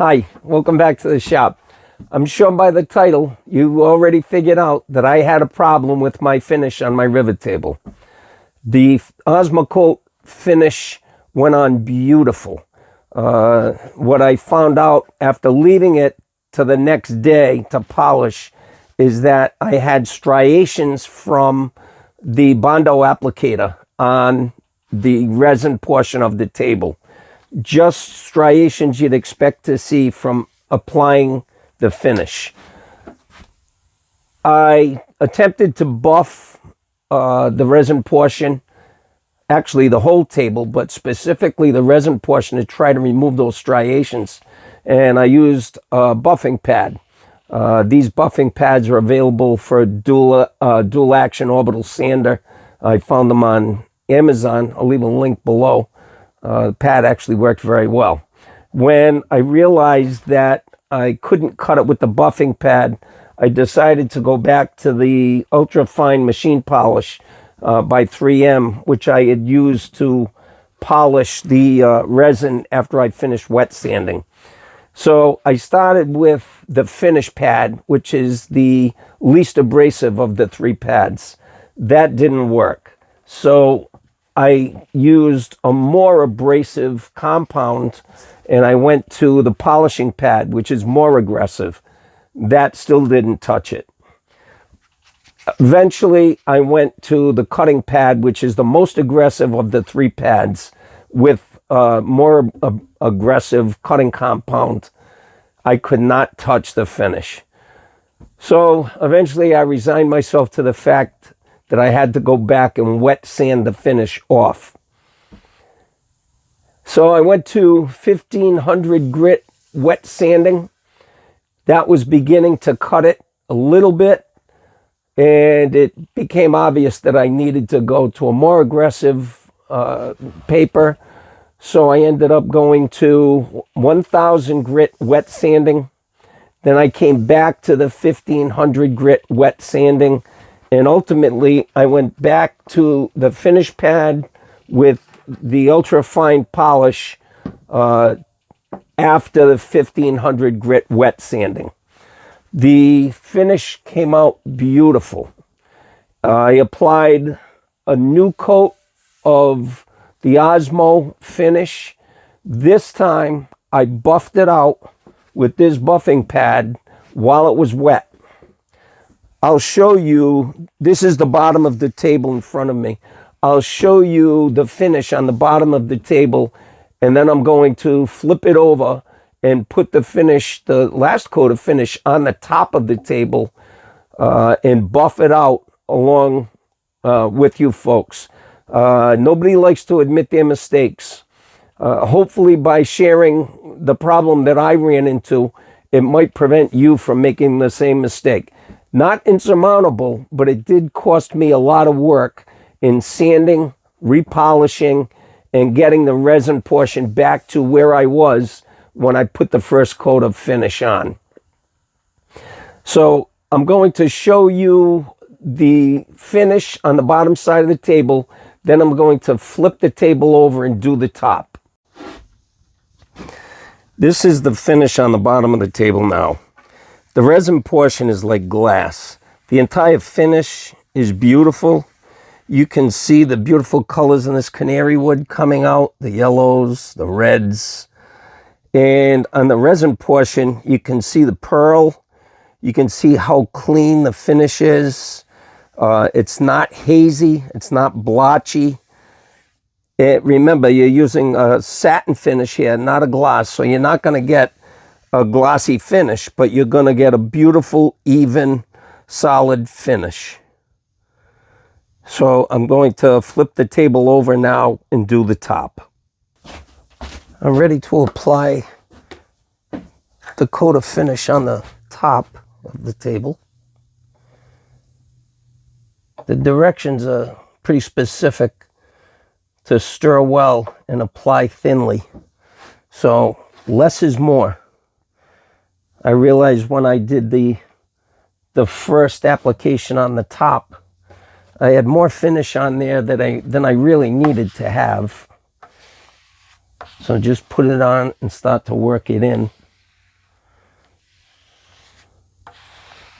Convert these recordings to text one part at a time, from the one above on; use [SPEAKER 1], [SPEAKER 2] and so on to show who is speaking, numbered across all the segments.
[SPEAKER 1] Hi, welcome back to the shop. I'm sure by the title you already figured out that I had a problem with my finish on my rivet table. The Osmocote finish went on beautiful. What I found out after leaving it to the next day to polish is that I had striations from the Bondo applicator on the resin portion of the table. Just striations you'd expect to see from applying the finish. I attempted to buff the resin portion, actually the whole table, but specifically the resin portion to try to remove those striations. And I used a buffing pad. These buffing pads are available for dual action orbital sander. I found them on Amazon. I'll leave a link below. The pad actually worked very well. When I realized that I couldn't cut it with the buffing pad, I decided to go back to the ultra fine machine polish by 3M, which I had used to polish the resin after I finished wet sanding. So I started with the finish pad, which is the least abrasive of the three pads. That didn't work. So I used a more abrasive compound and I went to the polishing pad, which is more aggressive. That still didn't touch it. Eventually, I went to the cutting pad, which is the most aggressive of the three pads, with more aggressive cutting compound. I could not touch the finish. So eventually, I resigned myself to the fact that I had to go back and wet sand the finish off. So I went to 1500 grit wet sanding. That was beginning to cut it a little bit, and it became obvious that I needed to go to a more aggressive paper. So I ended up going to 1000 grit wet sanding. Then I came back to the 1500 grit wet sanding. And ultimately, I went back to the finish pad with the ultra fine polish after the 1500 grit wet sanding. The finish came out beautiful. I applied a new coat of the Osmo finish. This time, I buffed it out with this buffing pad while it was wet. I'll show you, this is the bottom of the table in front of me. I'll show you the finish on the bottom of the table, and then I'm going to flip it over and put the finish, the last coat of finish, on the top of the table and buff it out along with you folks. Nobody likes to admit their mistakes. Hopefully by sharing the problem that I ran into, it might prevent you from making the same mistake. Not insurmountable, but it did cost me a lot of work in sanding, repolishing, and getting the resin portion back to where I was when I put the first coat of finish on. So I'm going to show you the finish on the bottom side of the table. Then I'm going to flip the table over and do the top. This is the finish on the bottom of the table now. The resin portion is like glass. The entire finish is beautiful. You can see the beautiful colors in this canary wood coming out, the yellows, the reds. And on the resin portion, you can see the pearl. You can see how clean the finish is. It's not hazy. It's not blotchy. Remember, you're using a satin finish here, not a gloss. So you're not going to get a glossy finish, but you're going to get a beautiful, even, solid finish. So I'm going to flip the table over now and do the top. I'm ready to apply the coat of finish on the top of the table. The directions are pretty specific to stir well and apply thinly. So less is more. I realized when I did the first application on the top, I had more finish on there than I really needed to have. So just put it on and start to work it in.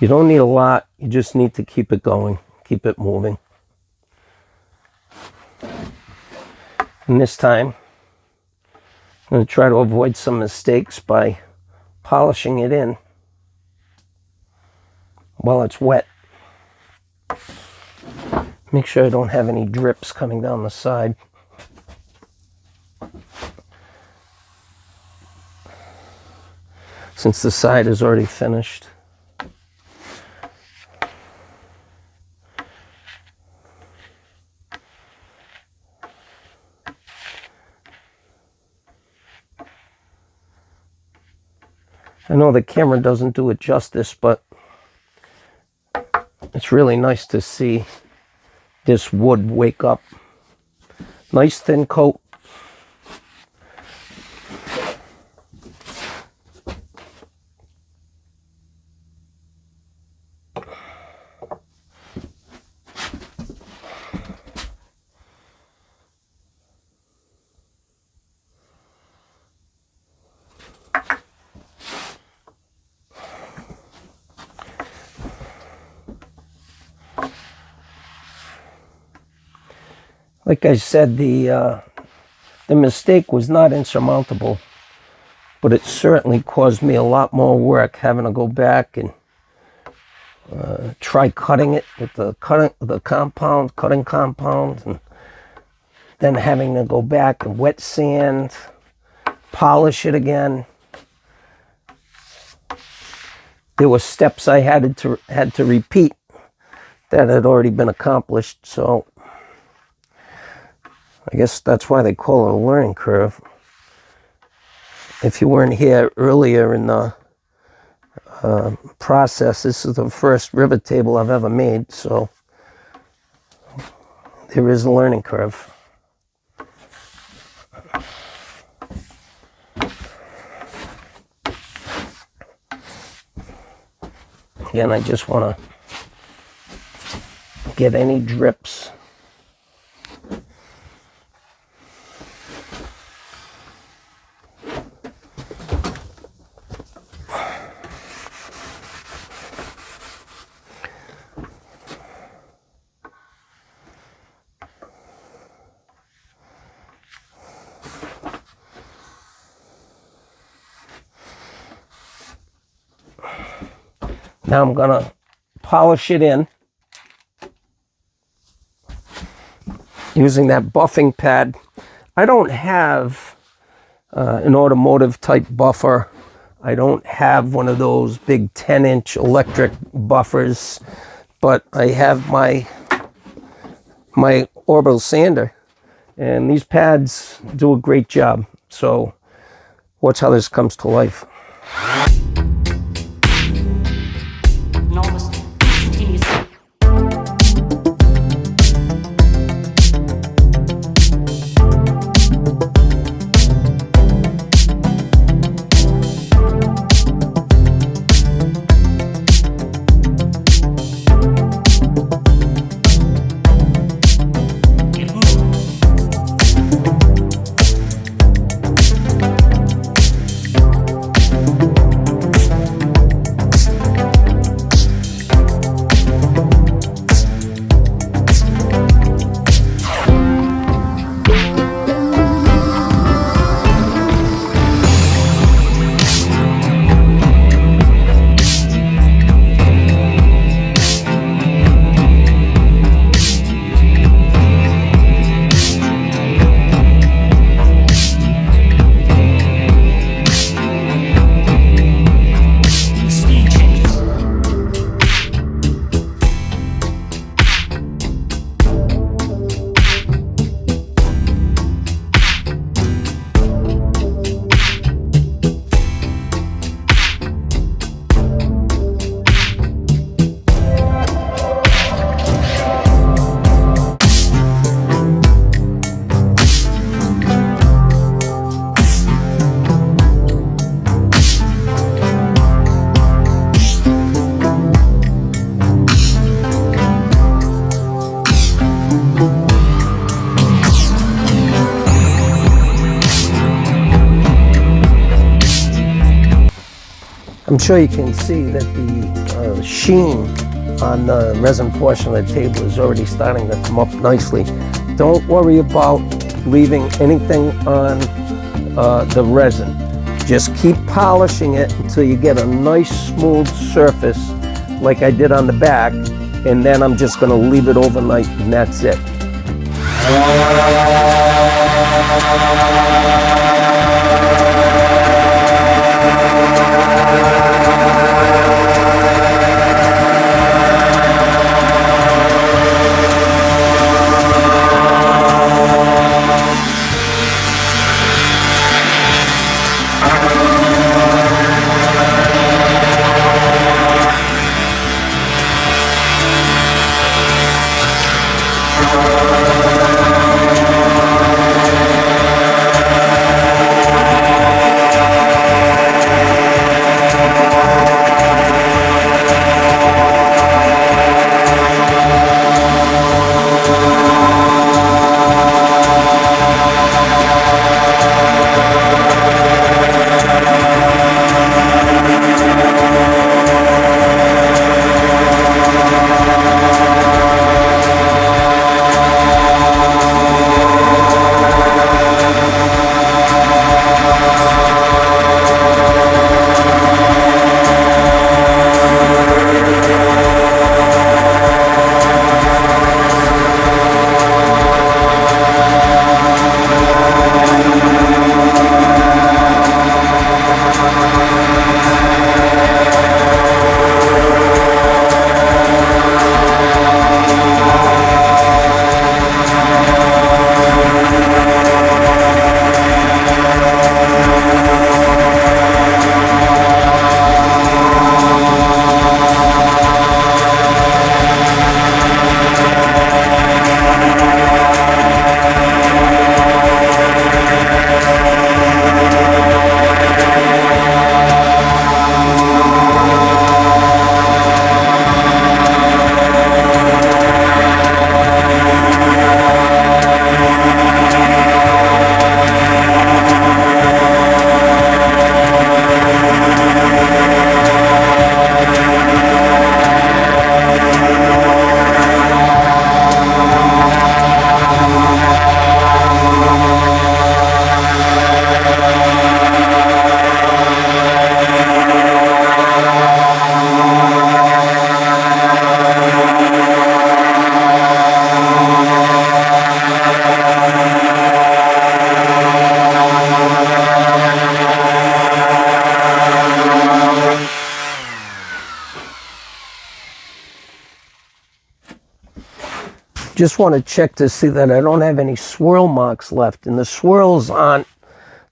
[SPEAKER 1] You don't need a lot. You just need to keep it going, keep it moving. And this time, I'm going to try to avoid some mistakes by polishing it in while it's wet. Make sure I don't have any drips coming down the side. Since the side is already finished. I know the camera doesn't do it justice, but it's really nice to see this wood wake up. Nice thin coat. Like I said, the mistake was not insurmountable, but it certainly caused me a lot more work having to go back and try cutting it with the cutting compound, and then having to go back and wet sand, polish it again. There were steps I had to repeat that had already been accomplished, so I guess that's why they call it a learning curve. If you weren't here earlier in the process, this is the first rivet table I've ever made, so there is a learning curve. Again, I just want to get any drips. Now I'm going to polish it in using that buffing pad. I don't have an automotive type buffer. I don't have one of those big 10-inch electric buffers, but I have my orbital sander, and these pads do a great job. So watch how this comes to life. I'm sure you can see that the sheen on the resin portion of the table is already starting to come up nicely. Don't worry about leaving anything on the resin. Just keep polishing it until you get a nice smooth surface like I did on the back, and then I'm just going to leave it overnight and that's it. Just want to check to see that I don't have any swirl marks left. And the swirls aren't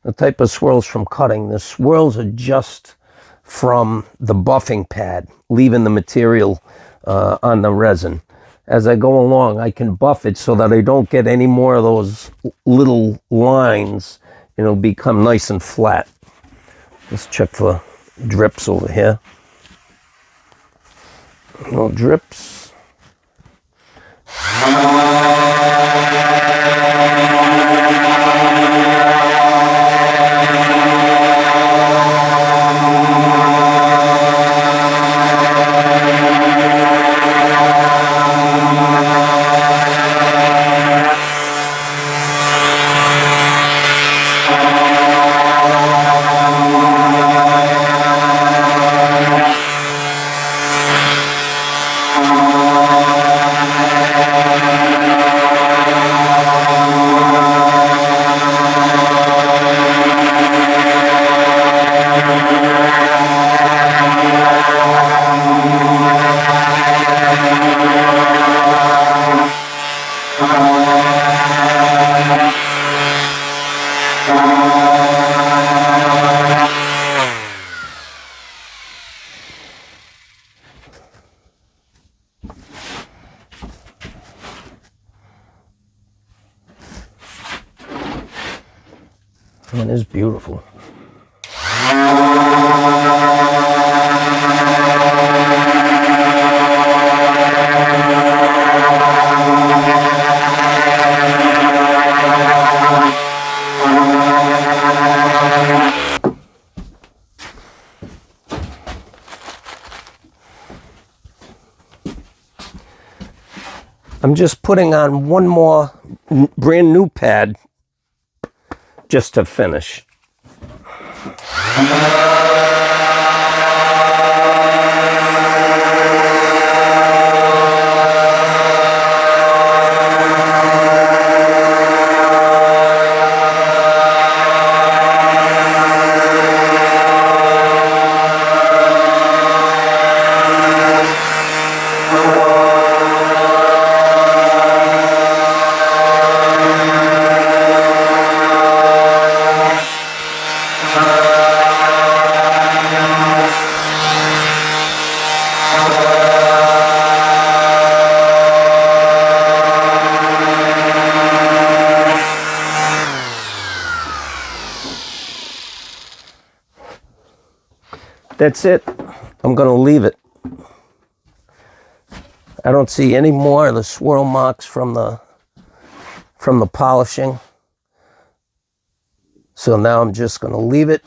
[SPEAKER 1] the type of swirls from cutting. The swirls are just from the buffing pad, leaving the material on the resin. As I go along, I can buff it so that I don't get any more of those little lines. It'll become nice and flat. Let's check for drips over here. No drips. It is beautiful. I'm just putting on one more brand new pad just to finish. That's it. I'm going to leave it. I don't see any more of the swirl marks from the polishing. So now I'm just going to leave it.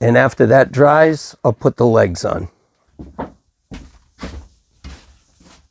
[SPEAKER 1] And after that dries, I'll put the legs on.